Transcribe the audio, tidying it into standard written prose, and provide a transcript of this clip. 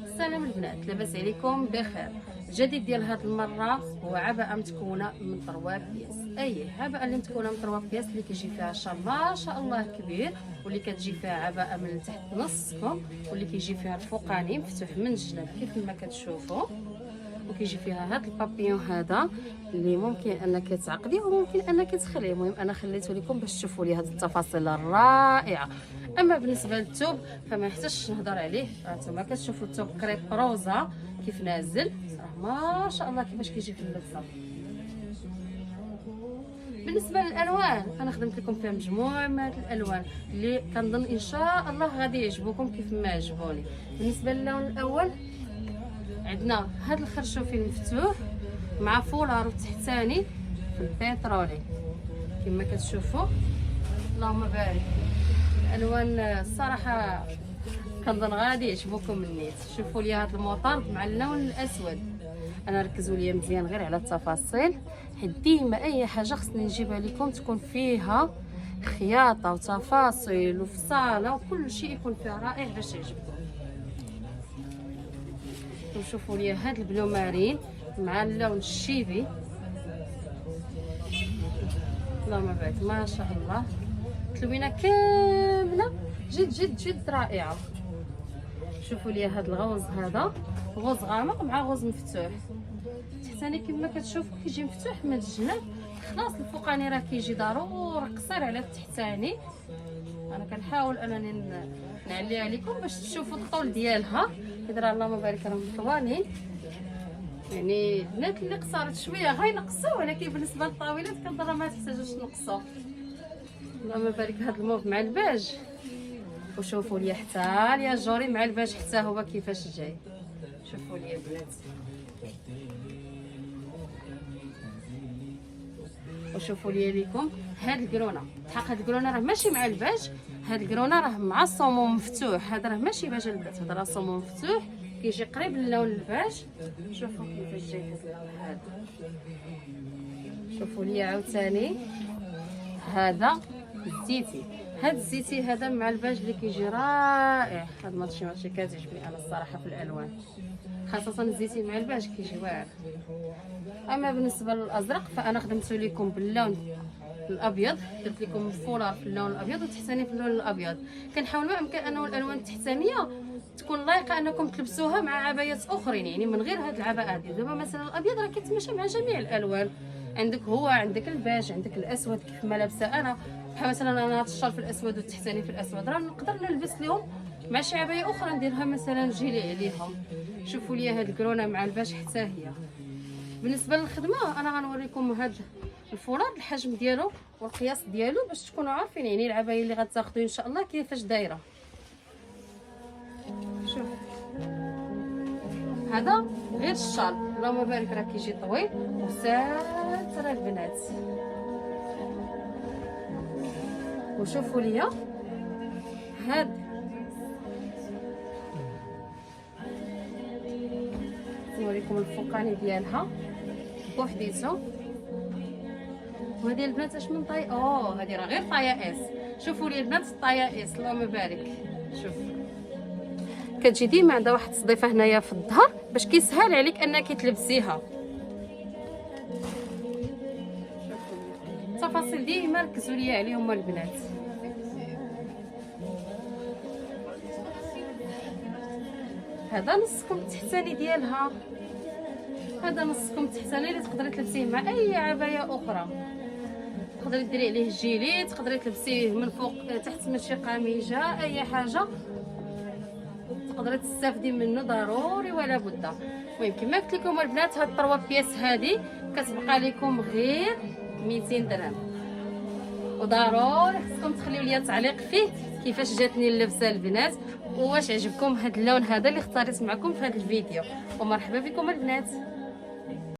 السلام البنات، لاباس عليكم بخير. الجديد ديال هاد المره هو عباءه متكونه من 3 بياس. اي عباءه اللي متكونه من 3 بياس اللي كيجي فيها شال ما شاء الله كبير، واللي كتجي فيها عباءه من تحت نصكم، واللي كيجي فيها الفوقاني مفتوح من الجناب كيف ما كتشوفوا، وكيجي فيها هاد البابيون هذا اللي ممكن انك تعقديه وممكن انك تخليه. المهم انا خليته لكم باش تشوفوا لي هاد التفاصيل الرائعه. اما بالنسبه للثوب فما يحتاجش نهضر عليه، انتما كتشوفوا الثوب كريب روزا كيف نازل، راه ما شاء الله كيفاش كيجي في اللبسه. بالنسبه للالوان انا خدمت لكم فيها مجموعه من الالوان اللي كنظن ان شاء الله غادي يعجبوكم كيف ما عجبوني. بالنسبه للون الاول عندنا هاد الخرشوفي المفتوح مع فولار تحتاني في البيترولي كما كتشوفوا. اللهم بارك، الالوان الصراحه كنظن غادي يعجبوكم النيت. شوفوا لي هاد الموطرد مع اللون الاسود، انا ركزوا لي مزيان غير على التفاصيل، حيت ديما اي حاجه خصني نجيبها لكم تكون فيها خياطه وتفاصيل وفصاله وكل شيء يكون فيها رائع باش يعجبكم. وشوفوا لي هاد البلو مارين مع اللون الشيبي، اللهم بارك ما شاء الله، تلوينه كامله جد جد جد رائعه. شوفوا لي هاد الغوز، هذا غوز غامق مع غوز مفتوح تحتاني كما كتشوفوا كيجي مفتوح من الجناب. خلاص الفوقاني راه كيجي ضروري قصير على التحتاني، انا كنحاول انني نعليها لكم باش تشوفوا الطول ديالها. كيدرا اللهم بارك راهم طوالين، يعني البنات اللي قصارت شويه غينقصوا، ولكن بالنسبه للطاولات كنظن ما تحتاجوش نقصوا. اللهم بارك هذا الموف مع الباج، وشوفوا لي حتى ليا الجوري مع الباج حتى هو كيفاش جاي. شوفوا لي البنات، وشوفوا لي ليكم هاد الكرونه. الحق هاد الكرونه راه ماشي مع الباج، هاد الكرونه راه مع الصومون مفتوح. هذا راه ماشي باج البنات، هذا راه صومون مفتوح كيجي قريب للون الباج. شوفوا كيفاش جاي هاد اللون هذا. شوفوا لي عاوتاني هذا الزيتي، هاد الزيتي هذا مع الباج اللي كيجي رائع. هاد ماشي كتعجبني انا الصراحه في الالوان، خاصه الزيتي مع الباج كيجي واعر. اما بالنسبه للازرق فانا خدمت لكم باللون الابيض، درت لكم الفولار في اللون الابيض وتحتاني في اللون الابيض. كنحاول ما امكن انه الالوان التحتانيه تكون لايقه انكم تلبسوها مع عبايات اخرين، يعني من غير هاد العباءات. دابا مثلا الابيض راه كيتماشى مع جميع الالوان، عندك هو عندك الباج عندك الاسود كيف ما لابسه انا. بحال مثلا انا هاد الشال في الاسود والتحتاني في الاسود، راه نقدر نلبس لهم مع شي عبايه اخرى نديرها مثلا جيلي عليهم. شوفوا لي هاد الكرونه مع الباج حتى هي. بالنسبه للخدمه انا غنوريكم هاد الفولار الحجم ديالو والقياس ديالو باش تكونوا عارفين يعني العبايه اللي غتاخذوا ان شاء الله كيفاش دايره. شوف هذا غير الشال، اللهم بارك راه كيجي طويل وساتر البنات. وشوفوا ليا هاد نوريكم الفوقاني ديالها بوحديته. وهذه البنات اش من طاي، هذه راه غير طايه اس. شوفوا لي البنات الطايه اس، اللهم بارك. شوف كتجي ديما عندها واحد الصديفه هنايا في الظهر باش كيسهل عليك انك تلبسيها. التفاصيل ديما ركزوا لي عليهم البنات. هذا نصكم التحتاني ديالها، هذا نصكم التحتاني اللي تقدري تلبسيه مع اي عبايه اخرى. تقدري ديري عليه جيلي، تقدري تلبسيه من فوق تحت من شي قميجه، اي حاجه تقدري تستافدي منه ضروري ولا بد. المهم كما قلت لكم البنات هاد 3 بياس هذه كتبقى لكم غير 200 درهم، وضروري خصكم تخليو لي تعليق فيه كيفاش جاتني اللبسه البنات، واش عجبكم هاد اللون هذا اللي اختاريت معكم في هذا الفيديو. ومرحبا بكم البنات.